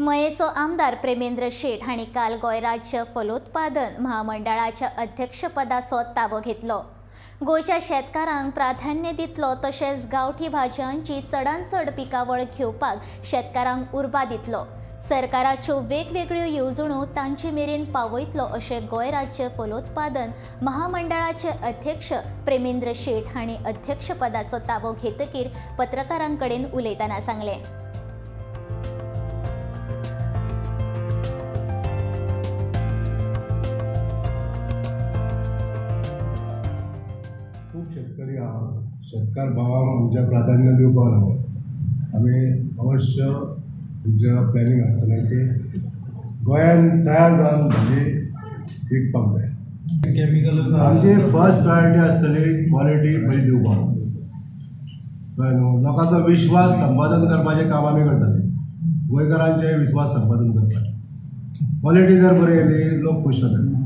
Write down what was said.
मयेचो आमदार प्रेमेंद्र शेट हांणी काल गोंय राज्य फलोत्पादन महामंडळाच्या अध्यक्षपदाचो ताबो घेतलो। गोंयच्या शेतकारांक प्राधान्य दितलो तशेंच गांवठी भाजयांची चडांत चड पिकावळ घेवपाक शेतकारांक उर्बा दितलो। सरकाराच्यो वेगवेगळ्यो येवजण्यो तांचे मेरेन पावयतलो अशें गोंय राज्य फलोत्पादन महामंडळाचे अध्यक्ष प्रेमेंद्र शेट हांणी अध्यक्षपदाचो ताबो घेतकीर पत्रकारां कडेन उलयतना सांगलें। खूब शेतकरी आहा, शेतकार भावांक आमच्या प्राधान्य दिवपाक लागून आमी अवश्य आमच्या प्लॅनिंग आसतलें की गोंयांत तयार जावन भाजी विकपाक जाय। आमची फर्स्ट प्रायोरिटी आसतली क्वॉलिटी बरी दिवपाक। कळ्ळें न्हू, लोकांचो विश्वास संपादन करपाचें काम आमी करतले, गोंयकारांचे विश्वास संपादन करपाचें। क्वॉलिटी जर बरी येयली लोक खूश जातले।